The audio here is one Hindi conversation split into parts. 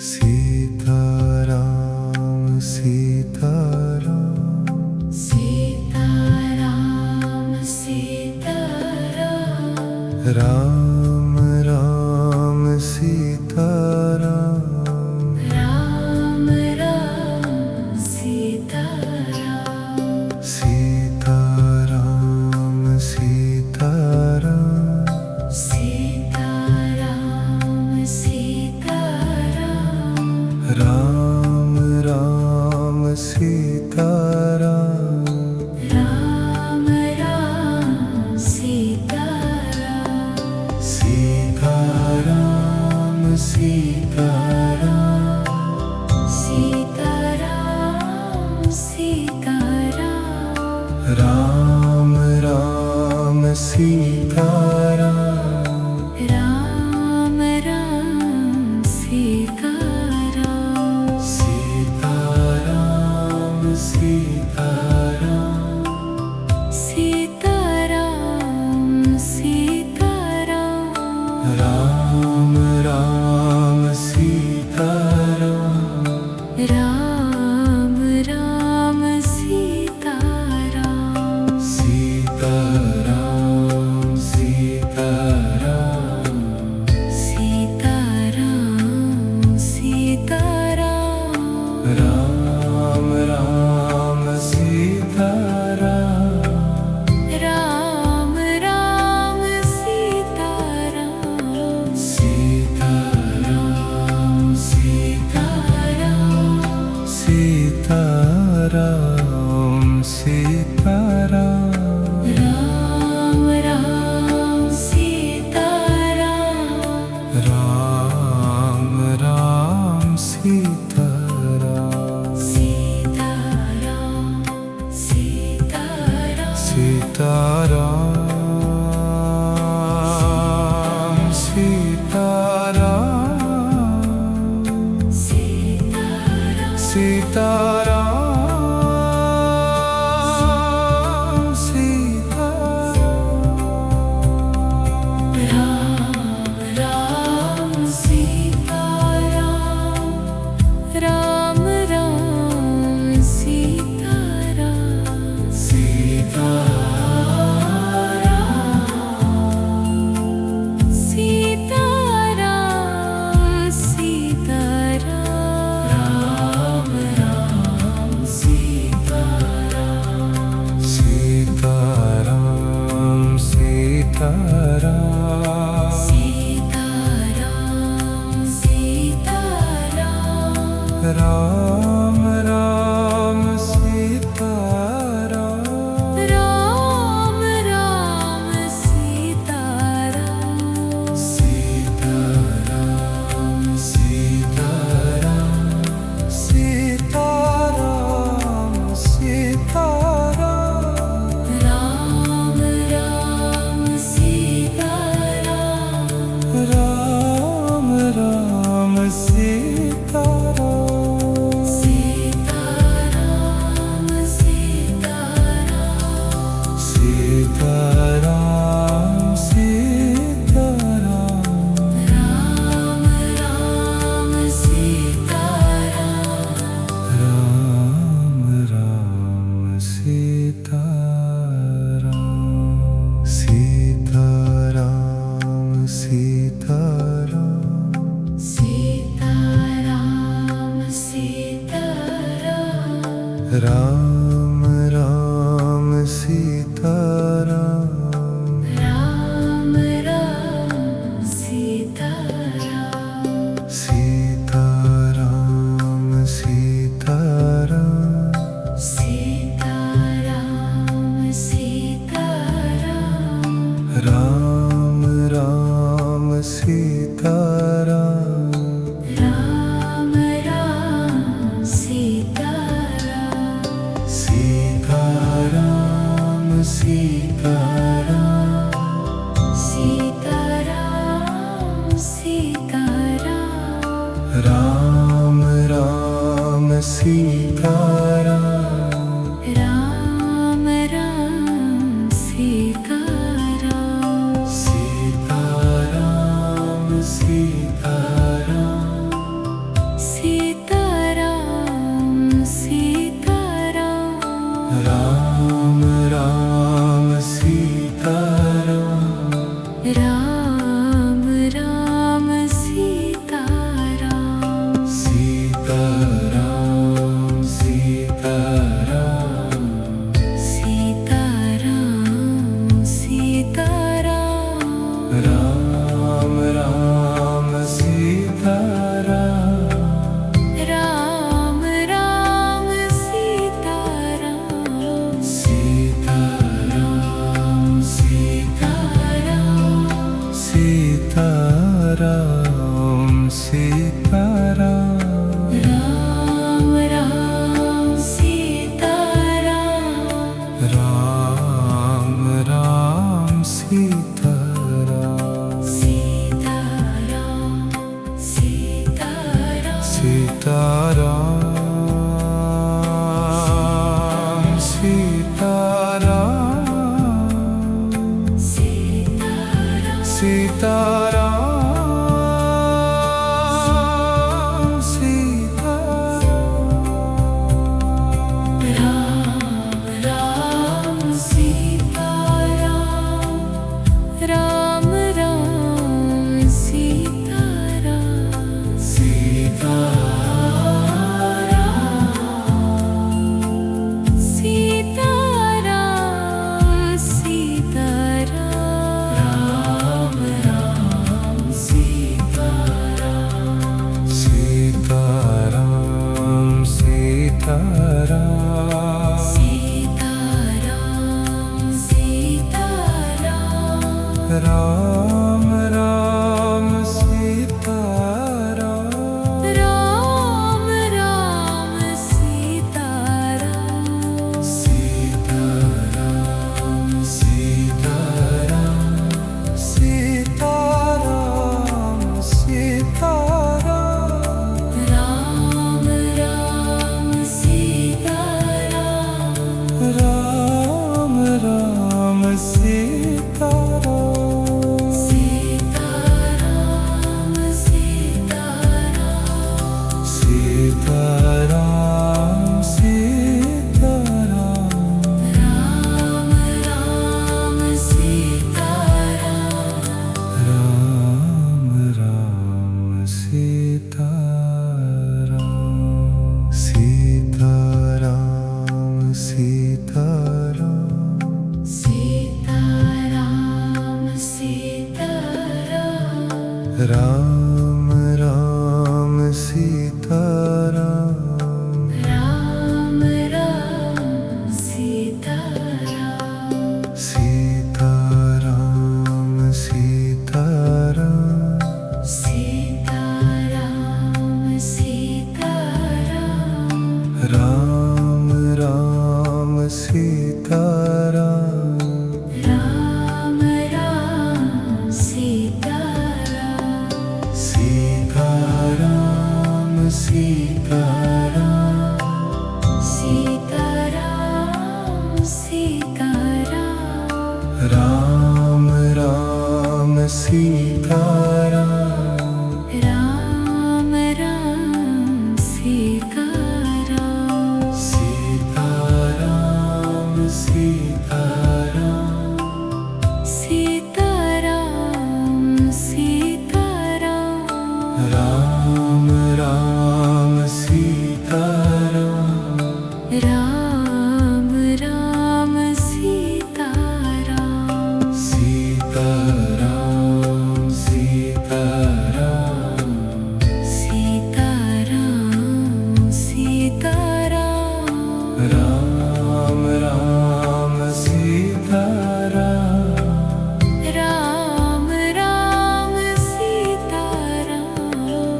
सीताराम सीताराम सीताराम सीताराम राम राम सीताराम राम राम सीताराम सीताराम सीताराम सीताराम सीताराम राम राम सीताराम राम राम सीताराम सीताराम सीताराम सीताराम सीताराम राम राम सीताराम राम राम सीताराम सीताराम सीताराम सीताराम सीताराम राम राम सीताराम राम राम सीताराम सीताराम सीताराम सीताराम सीताराम राम राम सीताराम राम राम सीताराम सीताराम सीताराम सीताराम सीताराम राम राम सीताराम राम राम सीताराम सीताराम सीताराम सीताराम सीताराम सीताराम सीताराम सीताराम राम सीताराम राम राम सीताराम सीताराम सीताराम राम सीताराम सीताराम सीताराम सीताराम सीताराम राम राम सीताराम राम राम सीताराम सीताराम सीताराम सीताराम सीताराम राम राम सीताराम राम राम सीताराम सीताराम सीताराम सीताराम सीताराम राम राम सीताराम राम राम सीताराम सीताराम सीताराम सीताराम सीताराम राम राम सीताराम राम राम सीताराम सीताराम सीताराम सीताराम सीताराम राम राम सीताराम राम राम सीताराम सीताराम सीताराम सीताराम सीताराम राम राम सीताराम राम राम सीताराम सीताराम सीताराम राम राम सीता राम, राम राम सीता राम, सीता राम सीता राम, सीता राम सीता राम, राम राम सीता राम, राम राम सीता राम, सीता राम सीता राम, सीता राम सीता राम, राम राम सीता राम, राम राम सीता राम, सीता राम सीता राम, सीता राम सीता राम, राम राम सीता राम, राम राम सीता राम, सीता राम सीता राम, सीता राम सीता राम, राम राम सीता राम, राम राम सीता राम, सीता राम सीता राम, सीता राम सीता राम, राम राम सीता राम, राम राम सीता राम, सीता राम सीता राम, सीता राम सीता राम, राम राम सीता राम, राम राम सीता राम, सीता राम सीता राम, सीता राम सीता राम, राम राम सीता राम, राम राम सीता राम,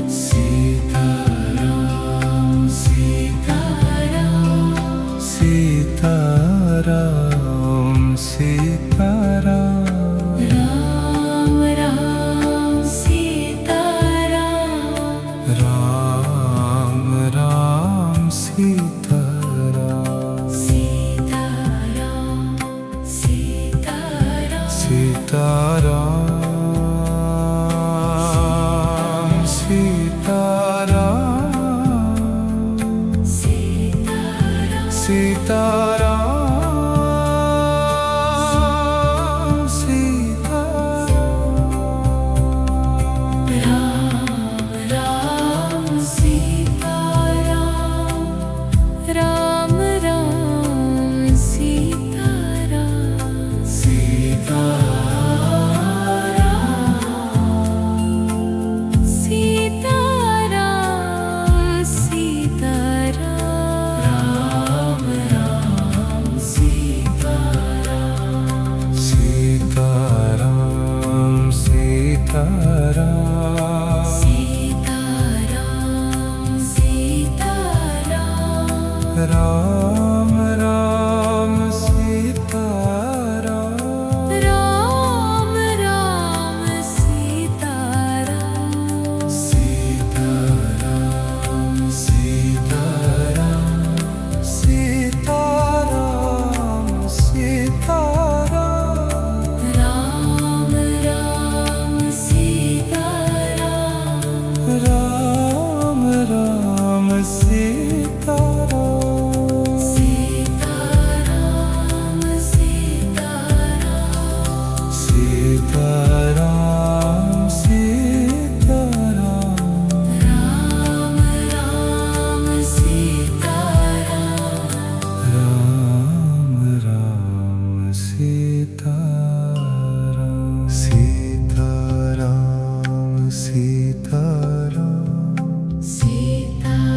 सीताराम सीताराम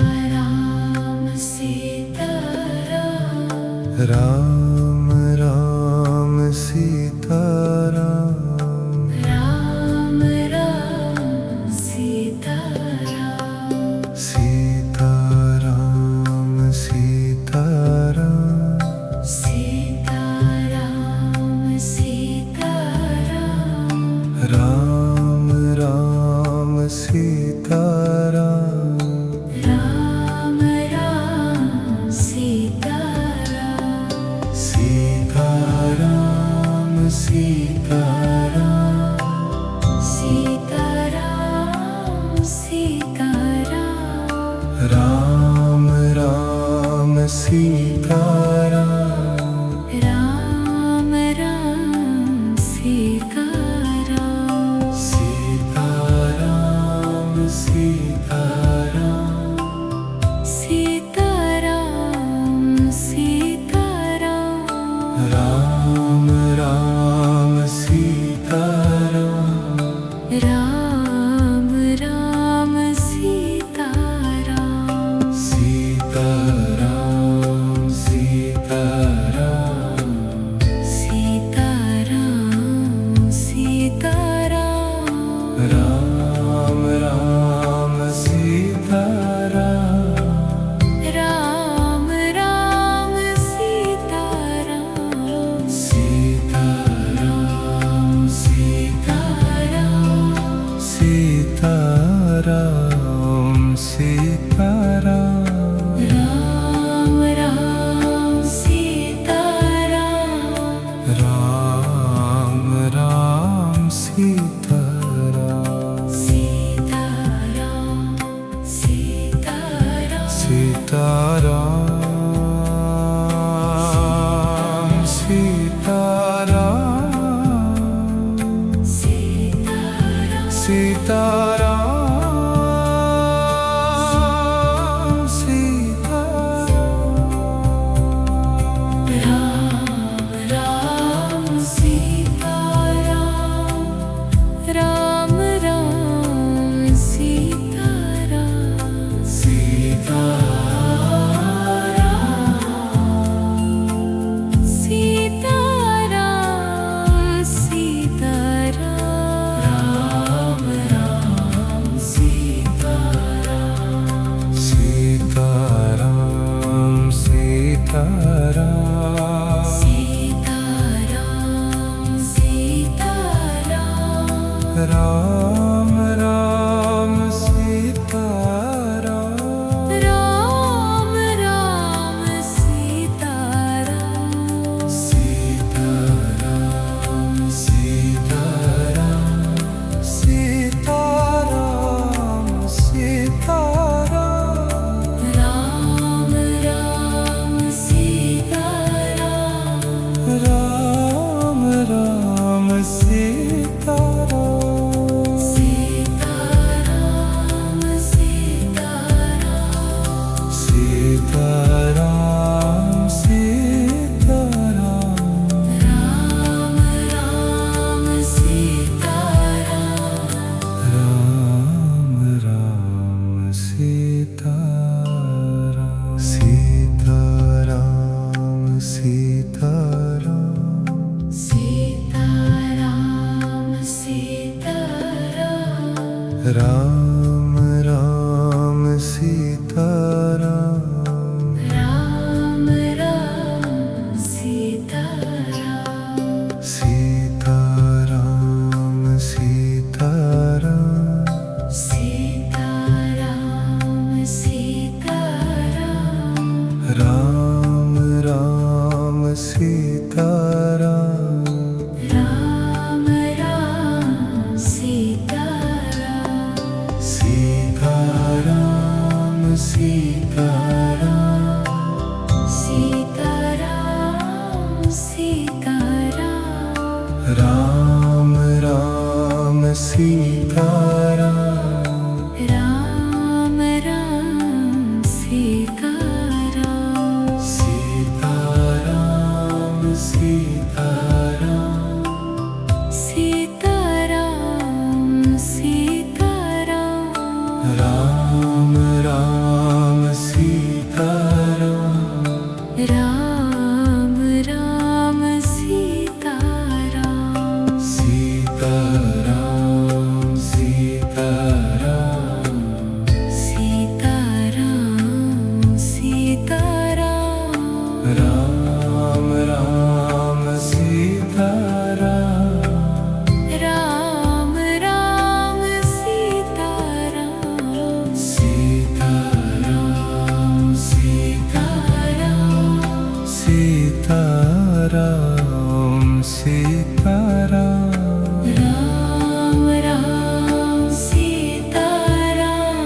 सीताराम राम राम सीताराम राम राम सीताराम सीताराम सीताराम सीताराम सीताराम राम राम सीताराम राम राम सीताराम सीताराम सीताराम सीताराम सीताराम राम राम सीताराम राम राम सीताराम सीताराम सीताराम सीताराम सीताराम राम राम सीताराम राम राम सीताराम सीताराम सीताराम सीताराम सीताराम राम राम सीताराम राम राम सीताराम सीताराम सीताराम सीताराम सीताराम राम राम सीताराम राम राम सीताराम सीताराम सीताराम सीताराम सीताराम सीताराम सीताराम सीताराम राम राम सीताराम राम राम सीताराम सीताराम सीताराम सीताराम राम राम सीताराम सीताराम सीताराम सीताराम सीताराम राम राम सीताराम राम राम सीताराम सीताराम सीताराम सीताराम सीताराम राम राम सीताराम राम राम सीताराम सीताराम सीताराम सीताराम सीताराम राम राम सीताराम राम राम सीताराम सीताराम सीताराम सीताराम सीताराम राम राम सीताराम राम राम सीताराम सीताराम सीताराम सीताराम सीताराम राम राम सीताराम राम राम सीताराम सीताराम सीताराम सीताराम सीताराम राम राम सीताराम राम राम सीताराम सीताराम सीताराम सीताराम सीताराम राम राम सीताराम राम राम सीताराम सीताराम सीताराम सीताराम सीताराम राम राम सीताराम राम राम सीताराम सीताराम सीताराम सीताराम सीताराम राम राम सीताराम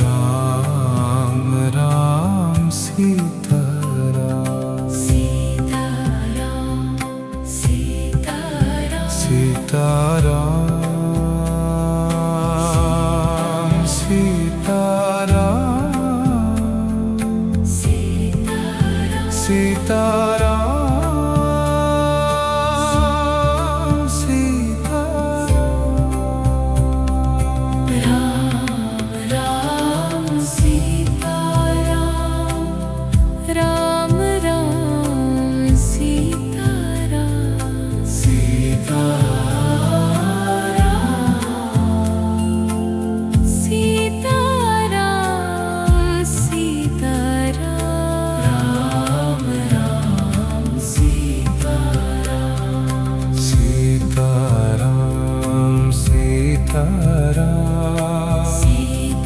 राम राम सीताराम सीताराम सीताराम सीताराम सीताराम सीताराम सीताराम राम राम सीताराम राम राम सीताराम सीताराम सीताराम राम सीताराम सीताराम सीताराम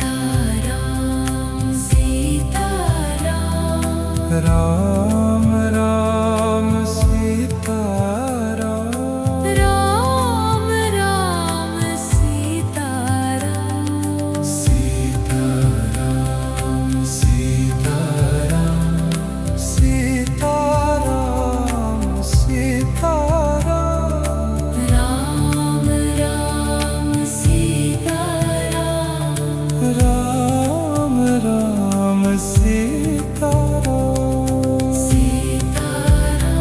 सीताराम सीताराम राम राम सीताराम राम राम सीताराम सीताराम सीताराम सीताराम सीताराम राम राम सीताराम राम राम सीताराम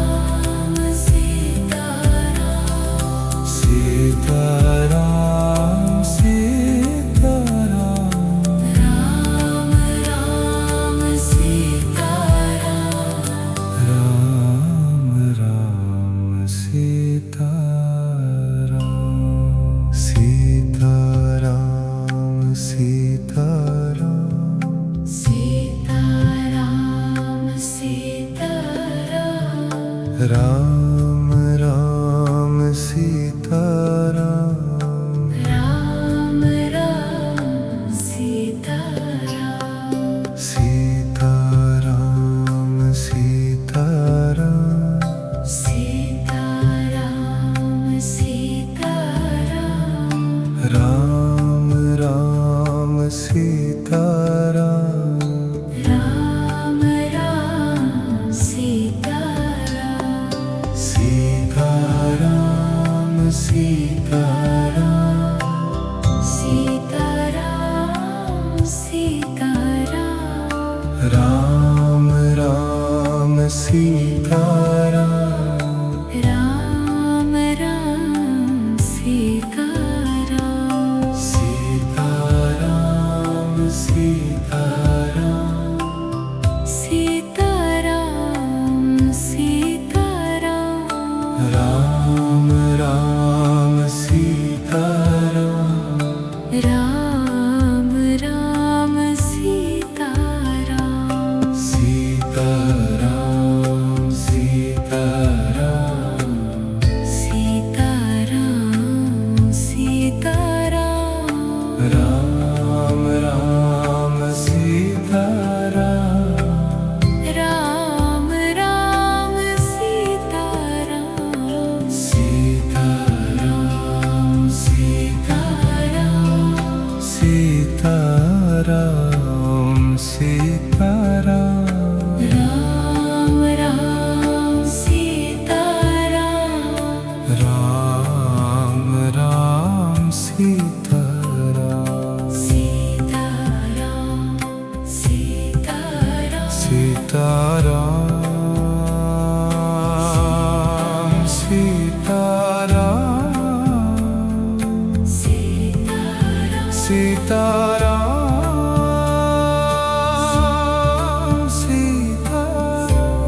सीताराम सीताराम सीताराम सीताराम राम राम सीताराम राम राम सीताराम सीताराम सीताराम सीताराम सीताराम राम राम सीताराम राम राम सीताराम सीताराम सीताराम सीताराम सीताराम राम राम सीताराम राम राम सीताराम सीताराम सीताराम सीताराम सीताराम राम राम सीताराम राम राम सीताराम सीताराम सीताराम सीताराम सीताराम राम राम सीताराम राम राम सीताराम सीताराम सीताराम सीताराम सीताराम राम राम सीताराम राम राम सीताराम सीताराम सीताराम सीताराम सीताराम राम राम सीताराम राम राम सीताराम सीताराम सीताराम सीताराम सीताराम सीताराम सीताराम सीताराम सीताराम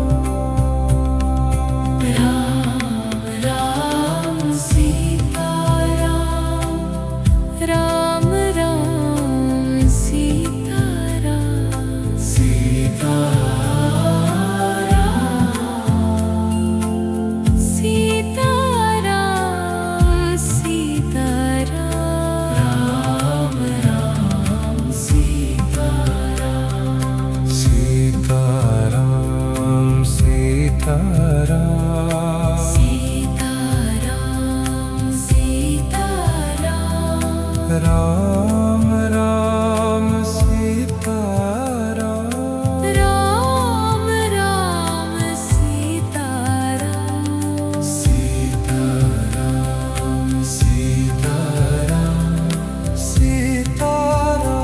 राम राम सीताराम राम राम सीताराम सीताराम सीताराम सीताराम राम राम सीताराम सीताराम सीताराम सीताराम सीताराम राम राम सीताराम राम राम सीताराम सीताराम सीताराम सीताराम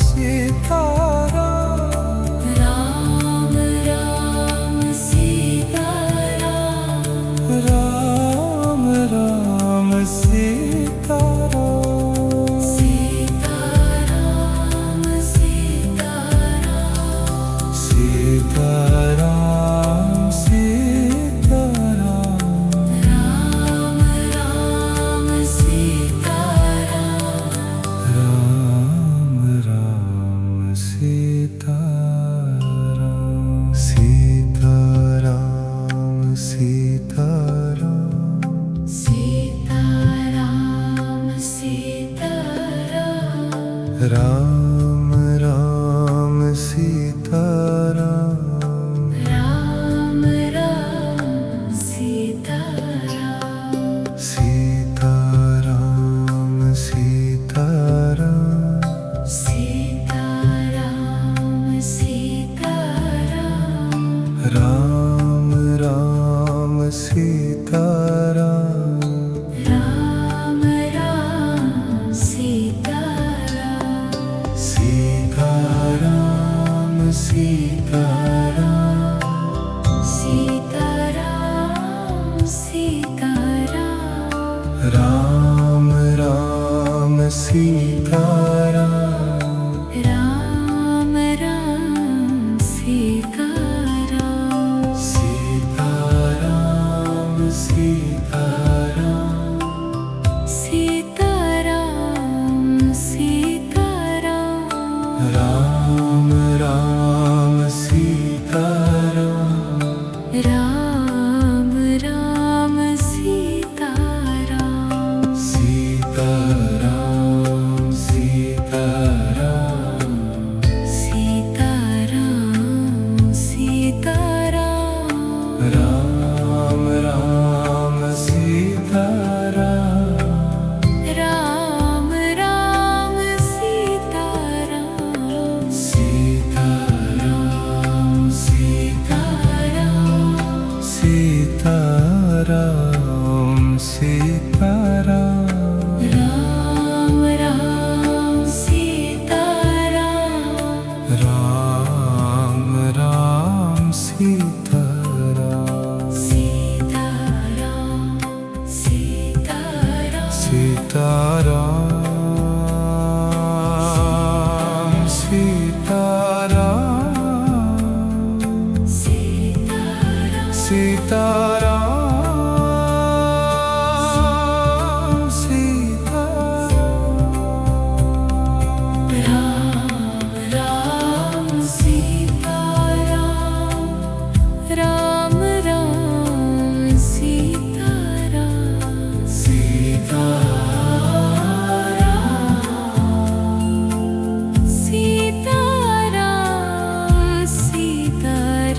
सीताराम राम राम सीताराम राम राम सीताराम सीताराम सीताराम सीताराम सीताराम राम राम सीताराम राम राम सीताराम सीताराम सीताराम सीताराम सीताराम राम राम सीताराम राम राम सीताराम सीताराम सीताराम सीताराम सीताराम राम राम सीताराम राम राम सीताराम सीताराम सीताराम सीताराम सीताराम राम राम सीताराम राम राम सीताराम सीताराम सीताराम सीताराम सीताराम राम राम सीताराम राम राम सीताराम सीताराम सीताराम सीताराम सीताराम राम राम सीताराम राम राम सीताराम सीताराम सीताराम सीताराम सीताराम राम राम सीताराम राम राम सीताराम सीताराम सीताराम सीताराम सीताराम सीताराम सीताराम सीताराम राम राम सीताराम राम राम सीताराम सीताराम सीताराम सीताराम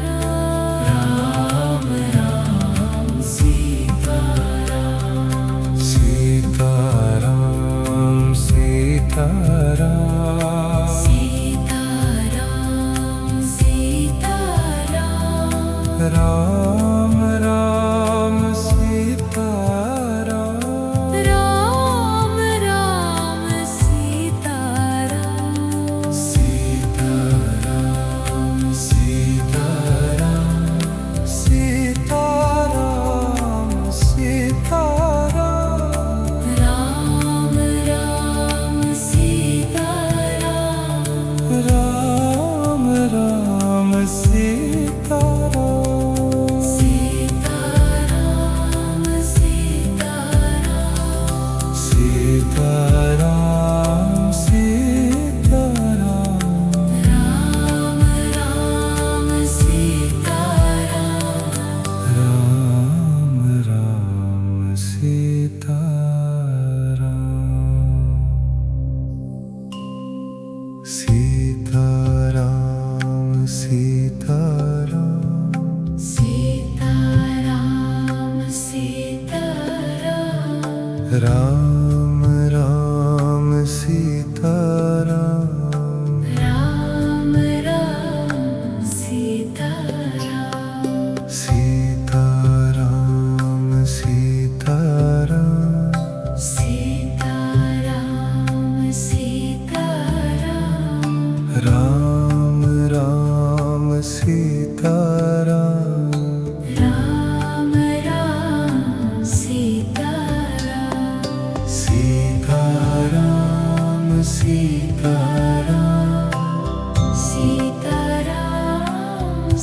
राम राम सीताराम सीताराम सीताराम सीताराम सीताराम राम राम सीताराम राम राम सीताराम सीताराम सीताराम सीताराम सीताराम राम राम सीताराम सीताराम राम राम सीताराम सीताराम सीताराम सीताराम सीताराम राम राम सीताराम राम राम सीताराम सीताराम सीताराम सीताराम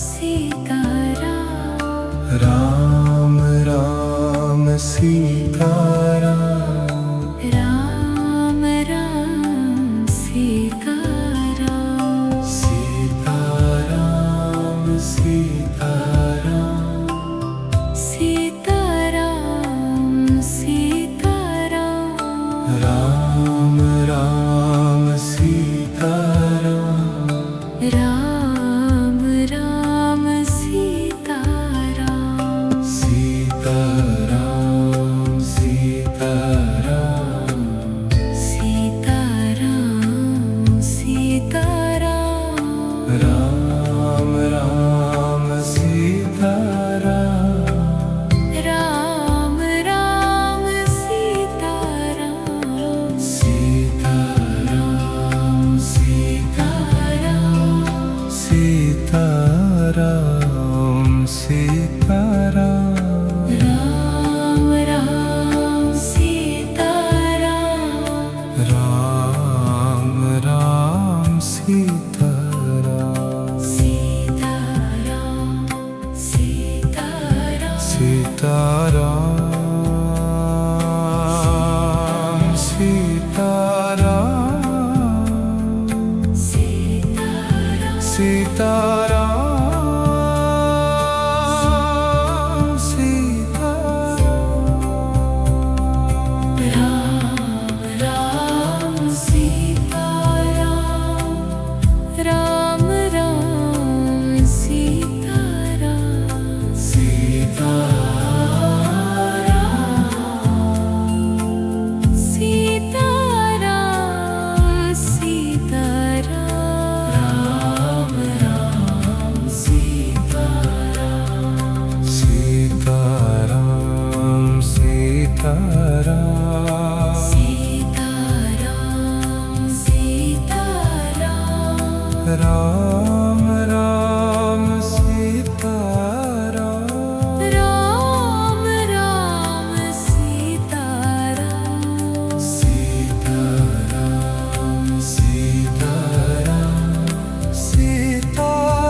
सीताराम राम राम सीताराम राम राम सीताराम सीताराम सीताराम सीताराम सीताराम राम राम सीताराम राम राम सीताराम सीताराम सीताराम सीताराम सीताराम राम राम सीताराम राम राम सीताराम सीताराम सीताराम सीताराम सीताराम राम राम सीताराम राम राम सीताराम सीताराम सीताराम सीताराम सीताराम सीताराम सीताराम सीताराम राम राम सीताराम राम राम सीताराम सीताराम सीताराम राम सीताराम सीताराम सीताराम सीताराम सीताराम राम राम सीताराम राम राम सीताराम सीताराम सीताराम सीताराम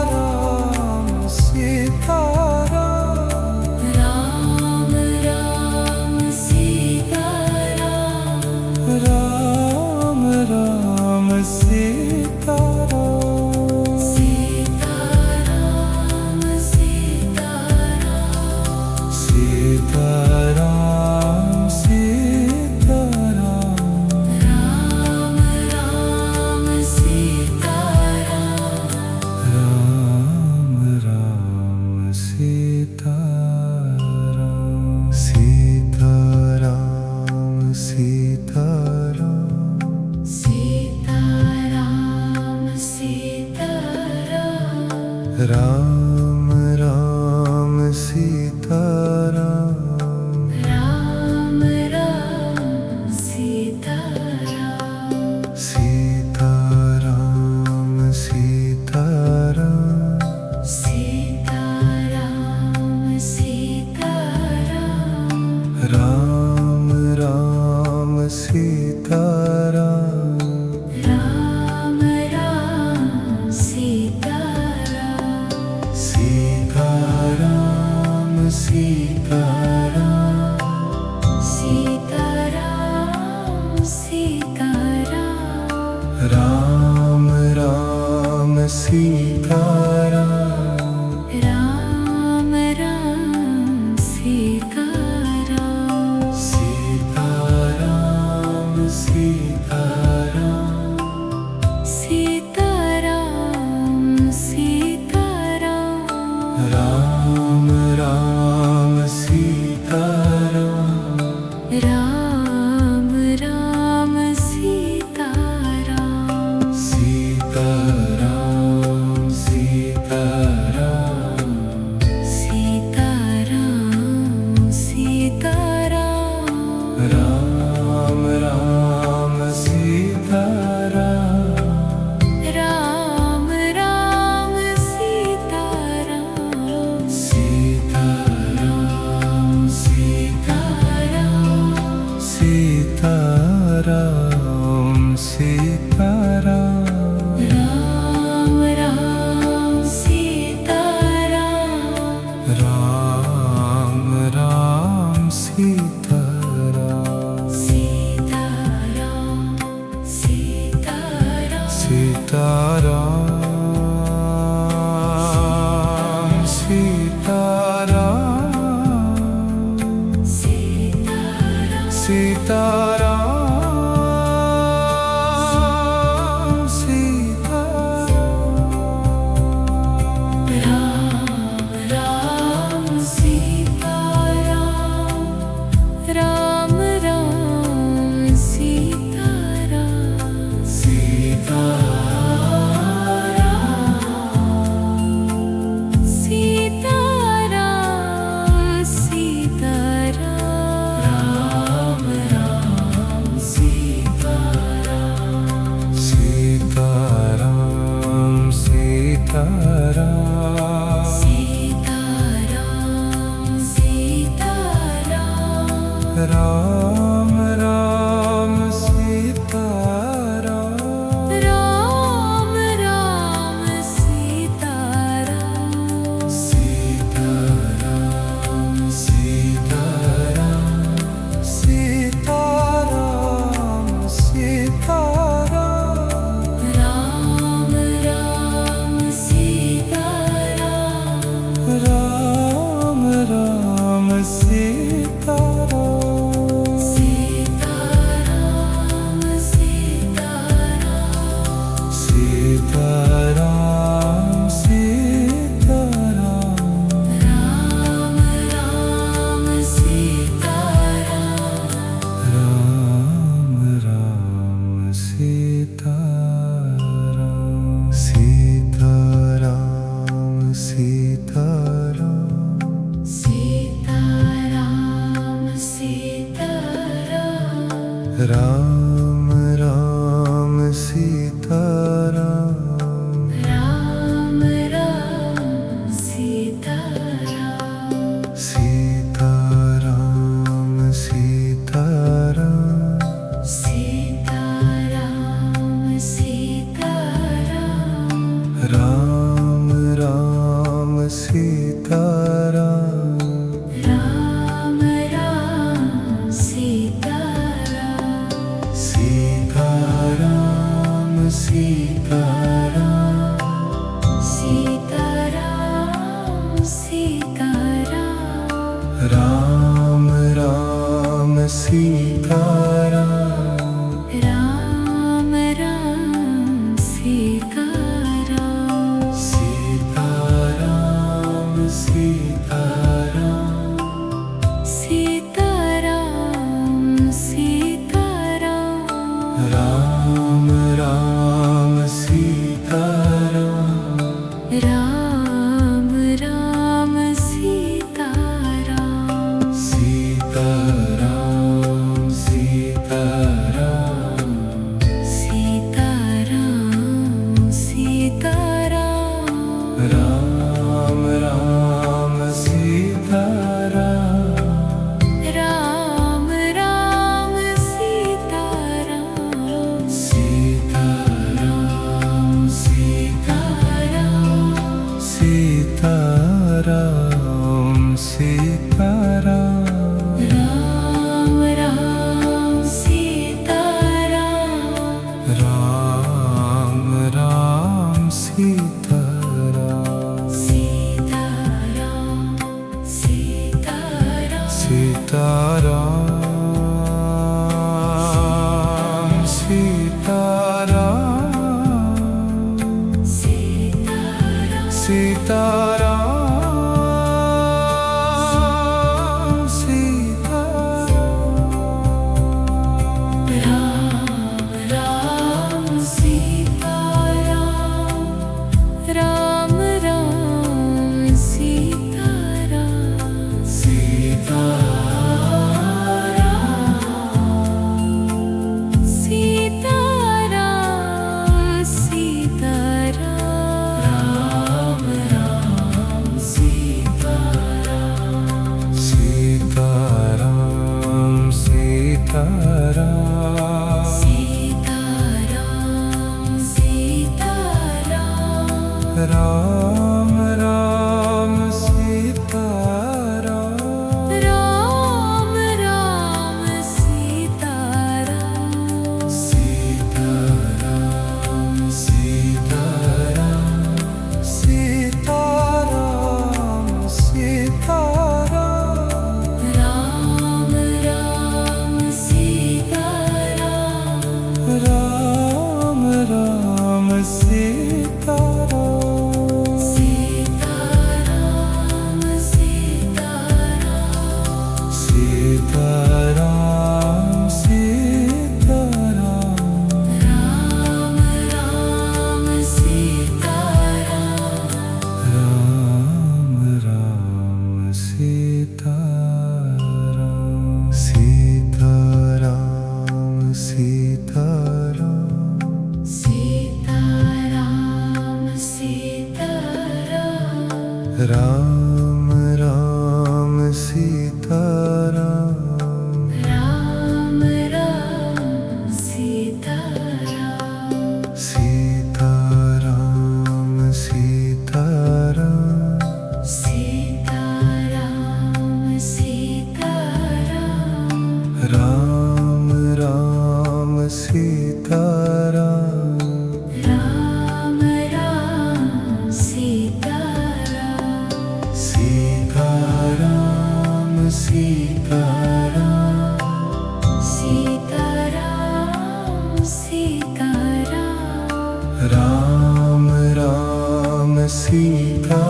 सीताराम राम राम सीताराम राम राम सीताराम सीताराम सीताराम सीताराम सीताराम राम राम सीताराम राम राम सीताराम सीताराम सीताराम सीताराम सीताराम राम राम सीताराम राम राम सीताराम सीताराम सीताराम सीताराम सीताराम राम राम सीताराम राम राम सीताराम सीताराम सीताराम सीताराम सीताराम राम राम सीताराम राम राम सीताराम सीताराम सीताराम सीताराम सीताराम राम राम सीताराम राम राम सीताराम सीताराम सीताराम सीताराम सीताराम राम राम सीताराम राम राम सीताराम सीताराम सीताराम सीताराम सीताराम राम राम सीताराम राम राम सीताराम सीताराम सीताराम सीताराम सीताराम सीताराम सीताराम सीताराम राम राम सीताराम राम राम सीताराम सीताराम सीताराम राम सीताराम सीताराम सीताराम सीताराम सीताराम राम राम सीताराम राम राम सीताराम सीताराम सीताराम सीताराम सीताराम राम राम सीताराम राम राम सीताराम सीताराम सीताराम सीताराम सीताराम राम राम सीताराम राम राम सीताराम सीताराम सीताराम सीताराम सीताराम राम राम सीताराम राम राम सीताराम सीताराम सीताराम सीताराम सीताराम राम राम सीताराम राम राम सीताराम सीताराम सीताराम सीताराम सीताराम राम राम सीताराम राम राम सीताराम सीताराम सीताराम सीताराम सीताराम राम राम सीताराम राम राम सीताराम सीताराम सीताराम सीताराम सीताराम राम राम सीताराम राम राम सीताराम सीताराम सीताराम सीताराम सीताराम राम राम सीताराम राम राम सीताराम सीताराम सीताराम सीताराम सीताराम सीताराम सीताराम सीताराम राम राम सीताराम राम राम सीता राम राम राम सीता राम सीता राम सीता राम सीता राम सीता राम राम राम सीता राम राम राम सीता राम सीता राम सीता राम सीता राम सीता राम राम राम सीता राम राम राम सीता राम सीता राम सीता राम सीता राम सीता राम राम राम सीता राम राम राम सीता राम सीता राम सीता राम सीता राम सीता राम राम राम सीता राम राम राम सीता राम सीता राम सीता राम सीता राम सीता राम राम राम सीता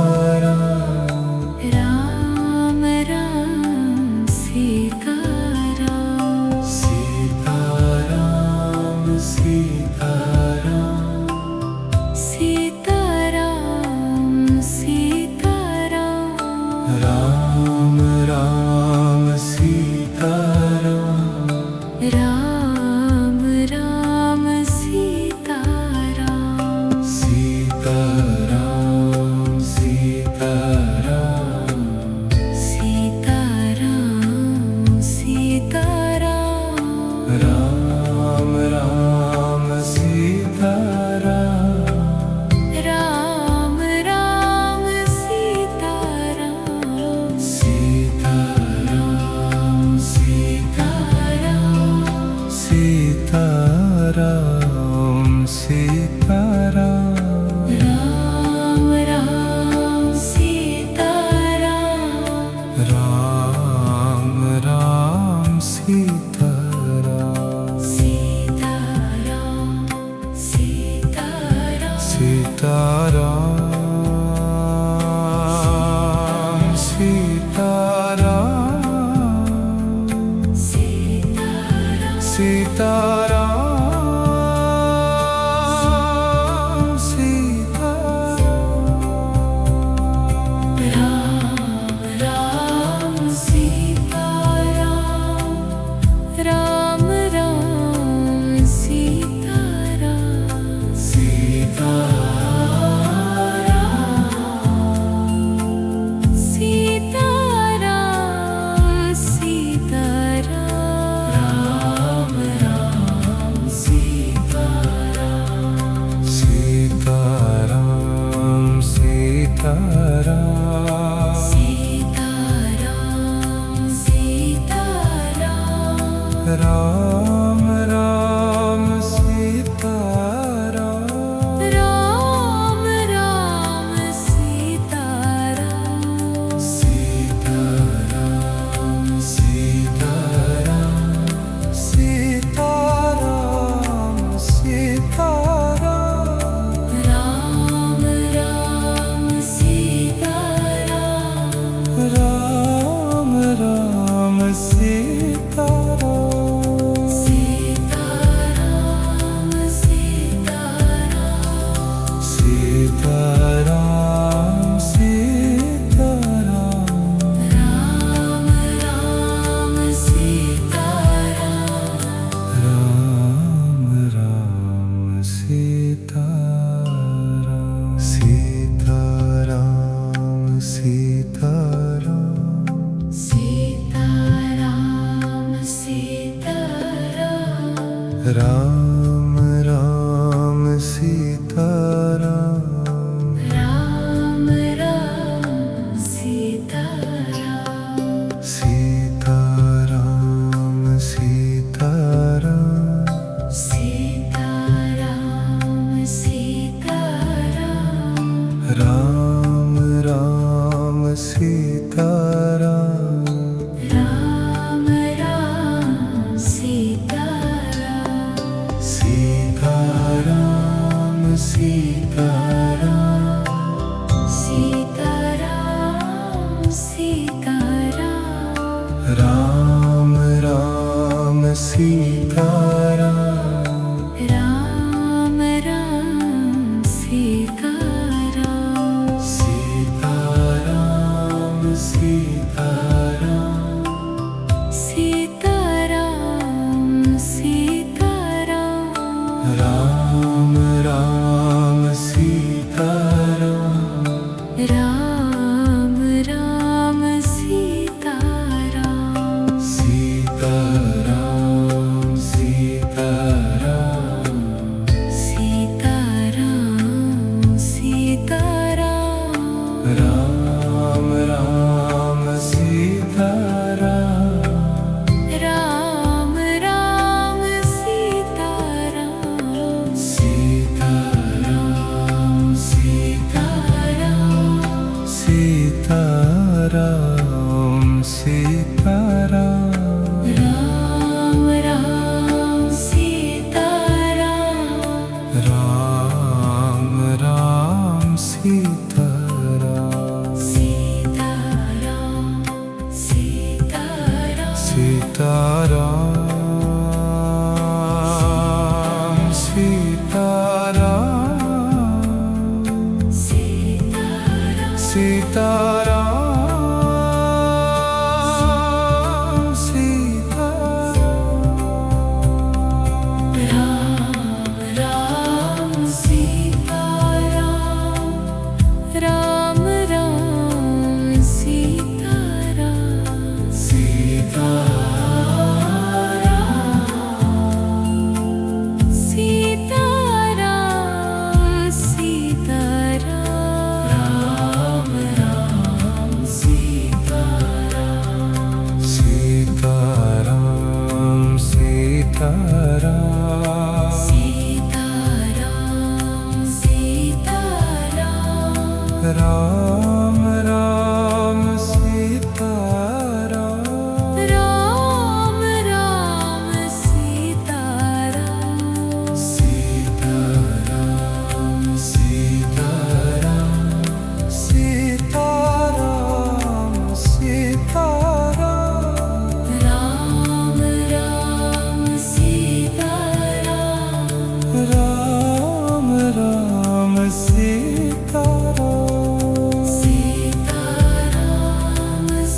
राम राम राम सीता राम सीता राम सीता राम सीता राम सीता राम राम राम सीता राम राम राम सीता राम सीता राम सीता राम सीता राम सीता राम राम राम सीता राम राम राम सीता राम सीता राम सीता राम सीता राम सीता राम राम राम सीता राम राम राम सीता राम सीता राम सीता राम सीता राम सीता राम सीता राम सीता राम सीता राम राम सीता राम राम राम सीता राम सीता सीता राम सीता राम राम सीता राम सीता राम सीता राम सीता राम सीता राम राम राम सीता राम राम राम सीता राम सीता राम सीता राम सीता राम सीता राम राम राम सीता राम राम राम सीता राम सीता राम सीता राम सीता राम सीता राम राम राम सीता राम राम राम सीता राम सीता राम सीता राम सीता राम सीता राम राम राम सीता राम राम सीताराम सीताराम सीताराम राम राम सीताराम राम राम सीताराम सीताराम सीताराम सीताराम सीताराम राम राम सीताराम राम राम सीताराम सीताराम सीताराम सीताराम सीताराम राम राम सीताराम राम राम सीताराम सीताराम सीताराम सीताराम सीताराम राम राम सीताराम राम राम सीताराम सीताराम सीताराम सीताराम सीताराम सीताराम सीताराम सीताराम राम राम सीताराम राम राम सीताराम सीताराम सीताराम सीताराम राम राम सीताराम सीताराम सीताराम सीताराम सीताराम राम राम सीताराम राम राम सीताराम सीताराम सीताराम सीताराम सीताराम राम राम सीताराम राम राम सीताराम सीताराम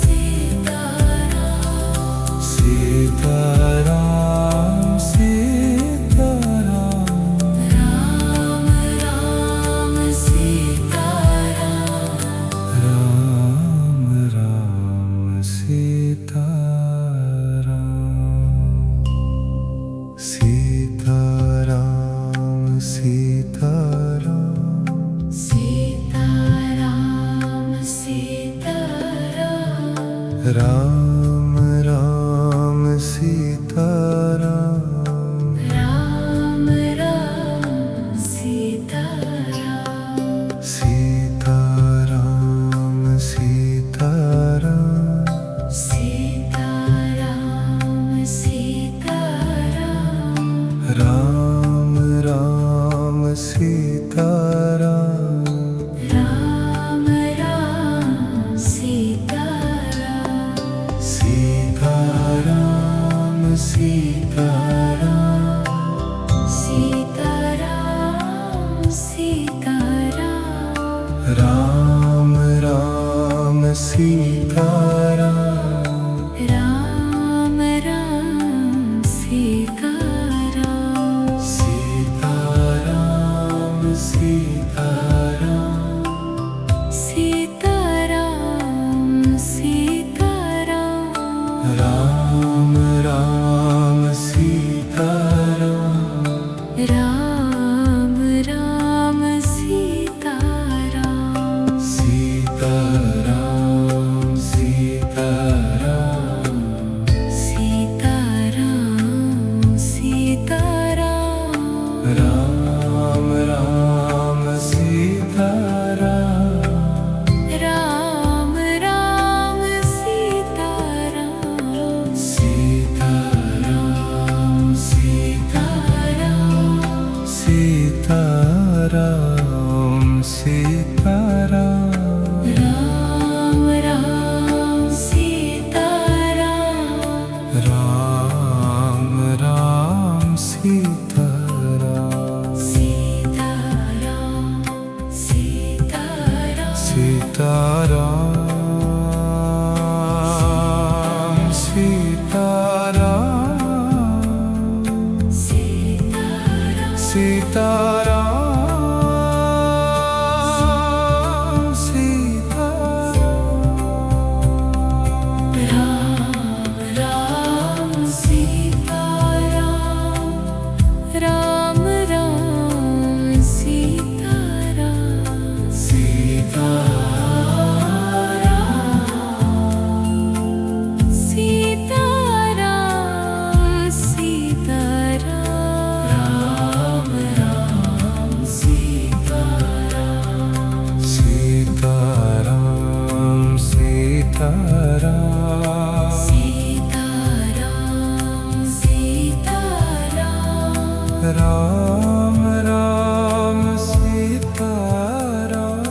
सीताराम सीताराम सीताराम राम राम सीताराम राम राम सीताराम सीताराम सीताराम सीताराम सीताराम राम राम सीताराम राम राम सीताराम सीताराम सीताराम सीताराम सीताराम राम राम सीताराम राम राम सीताराम सीताराम सीताराम सीताराम सीताराम राम राम सीताराम राम राम सीताराम सीताराम सीताराम सीताराम सीताराम राम राम सीताराम राम राम सीताराम सीताराम सीताराम सीताराम सीताराम सीताराम सीताराम राम राम सीताराम राम राम सीताराम सीताराम सीताराम सीताराम राम राम सीताराम सीताराम सीताराम सीताराम सीताराम राम राम सीताराम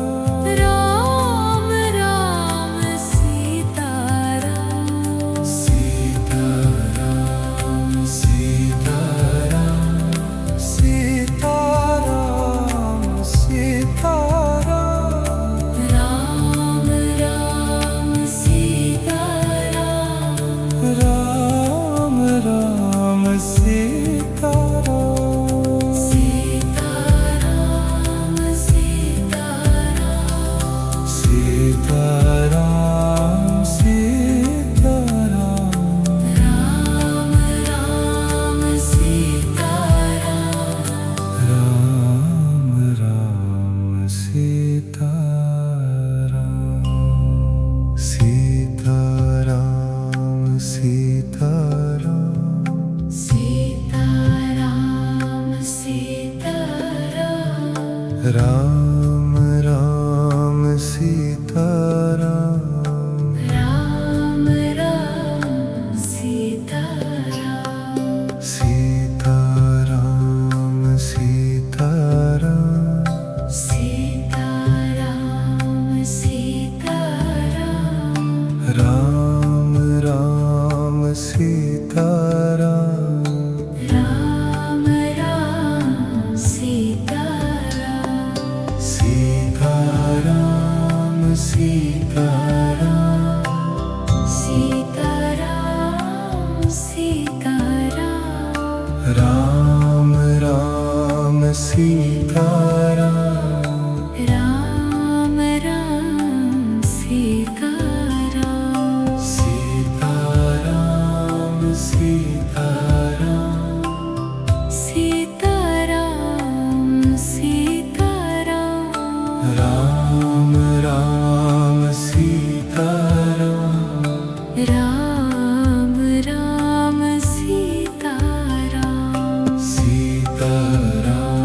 राम राम सीताराम सीताराम सीताराम सीताराम सीताराम राम राम सीताराम राम राम सीताराम सीताराम सीताराम सीताराम सीताराम राम राम सीताराम राम राम सीताराम सीताराम सीताराम सीताराम सीताराम राम राम सीताराम राम राम सीताराम सीताराम सीताराम सीताराम सीताराम राम राम सीताराम राम राम सीताराम सीताराम सीताराम सीताराम सीताराम राम राम सीताराम राम राम सीताराम सीताराम सीताराम सीताराम सीताराम राम राम सीताराम राम राम सीताराम सीताराम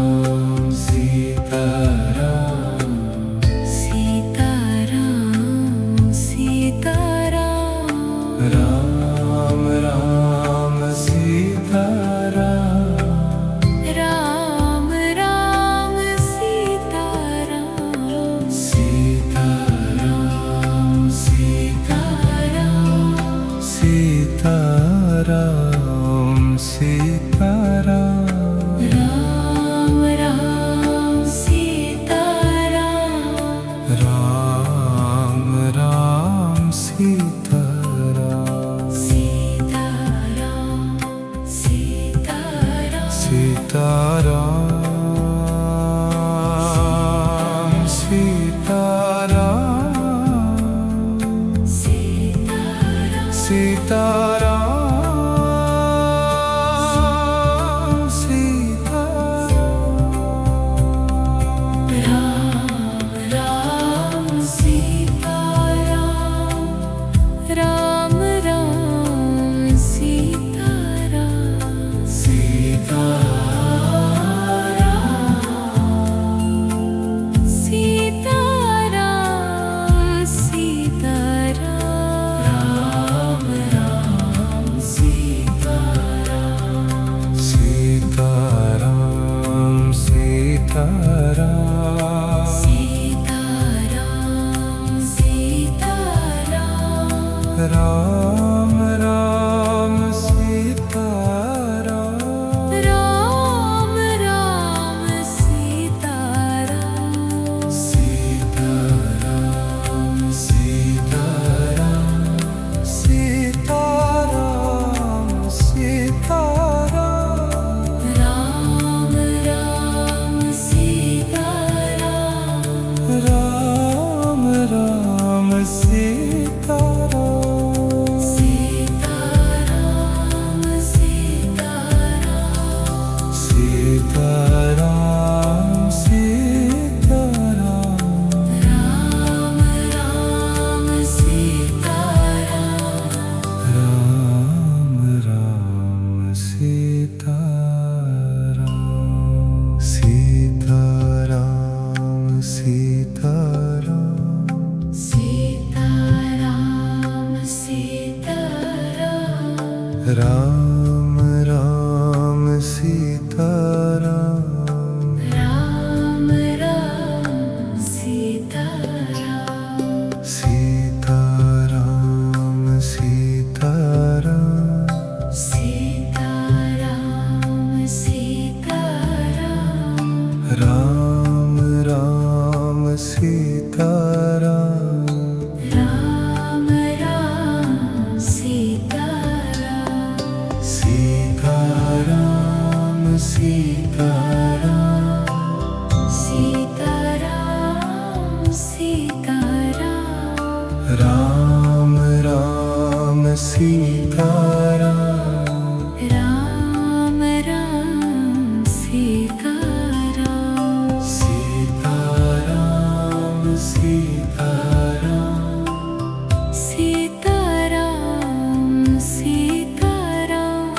सीताराम सीताराम सीताराम सीताराम राम राम सीताराम राम राम सीताराम सीताराम सीताराम सीताराम सीताराम राम राम सीताराम राम राम सीताराम सीताराम सीताराम सीताराम सीताराम राम राम सीताराम राम राम सीताराम सीताराम सीताराम सीताराम सीताराम राम राम सीताराम राम राम सीताराम सीताराम सीताराम सीताराम सीताराम राम राम सीताराम राम राम सीताराम सीताराम सीताराम सीताराम सीताराम राम राम सीताराम राम राम सीताराम सीताराम सीताराम सीताराम सीताराम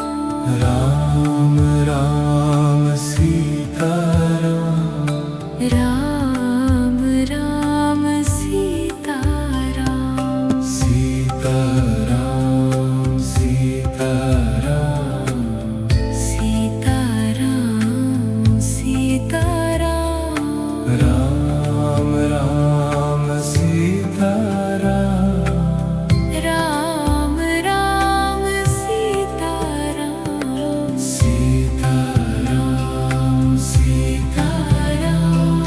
राम राम सीताराम राम राम सीताराम सीताराम सीताराम सीताराम सीताराम राम राम सीताराम राम राम सीताराम सीताराम सीताराम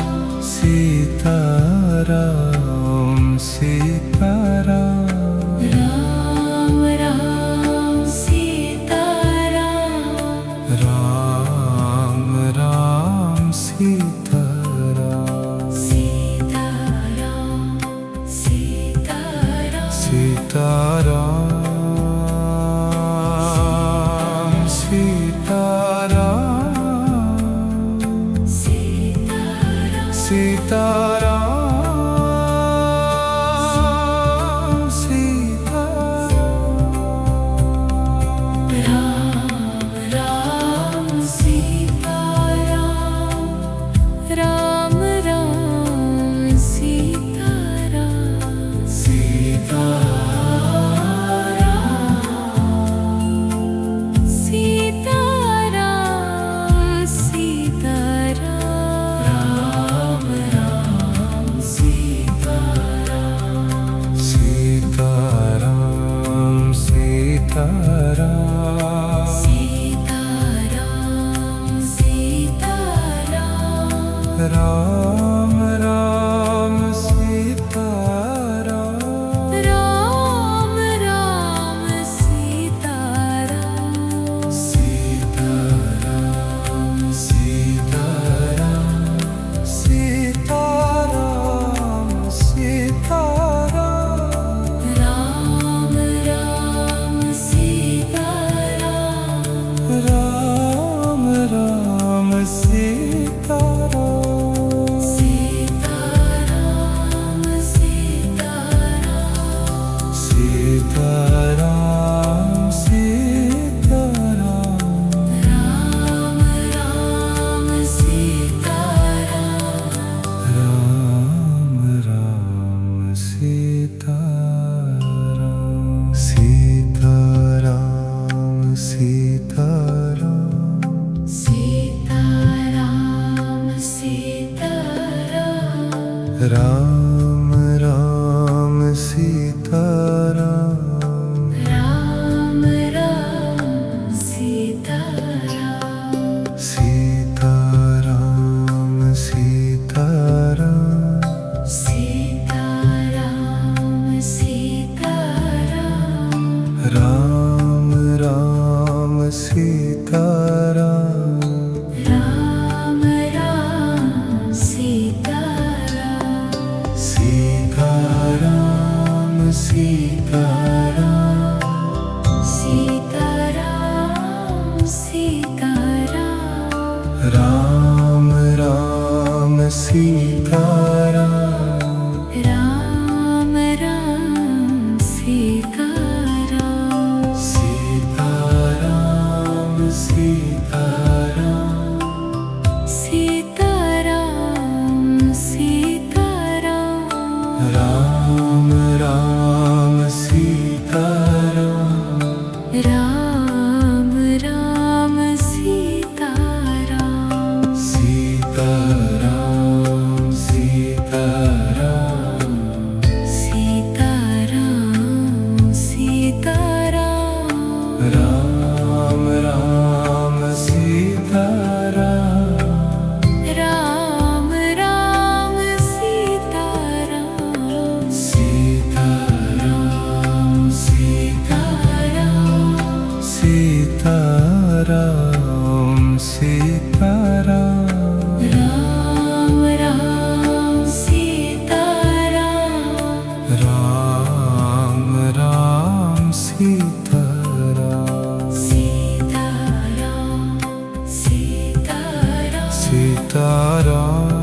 सीताराम सीताराम राम राम सीताराम राम राम सीताराम सीताराम सीताराम सीताराम सीताराम सीताराम सीताराम सीताराम राम राम सीताराम राम राम सीताराम सीताराम सीताराम राम सीताराम सीताराम सीताराम सीताराम सीताराम राम राम सीताराम राम राम सीताराम सीताराम सीताराम सीताराम सीताराम राम राम सीताराम राम राम सीताराम सीताराम राम राम सीता राम राम राम सीता राम सीता राम सीता राम सीता राम सीता राम राम राम सीता राम राम राम सीता राम सीता राम सीता राम सीता राम सीता राम राम राम सीता राम राम राम सीता राम सीता राम सीता राम सीता राम सीता राम राम राम सीता राम राम राम सीता राम सीता राम सीता राम सीता राम सीता राम राम राम सीता राम राम राम सीता राम सीता राम सीता सीता राम सीता राम राम राम सीता राम राम राम सीता राम सीता राम सीता राम सीता राम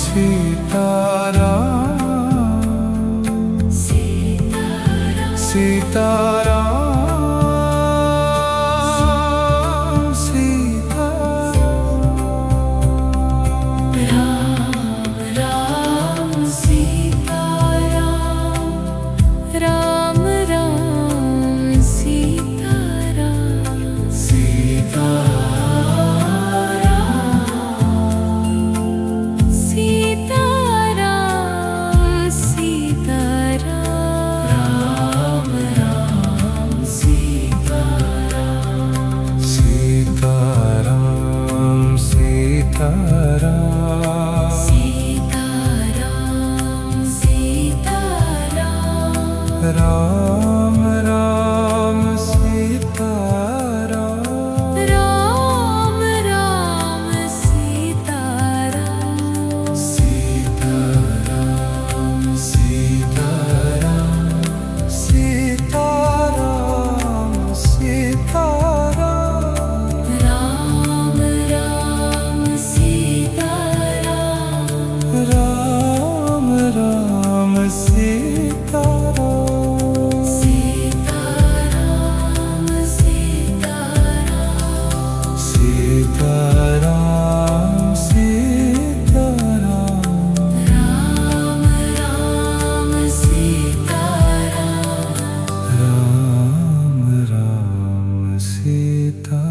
सीता राम सीता राम सीता राम सीता राम राम सीता राम राम राम सीता राम सीता सीता राम सीता राम राम सीता राम सीता राम सीता राम सीता राम सीता राम राम राम सीता राम राम राम सीता राम सीता राम सीता राम सीता राम सीता राम राम राम सीता राम राम राम सीता राम सीता राम सीता राम सीता राम सीता राम राम राम सीता राम राम राम सीता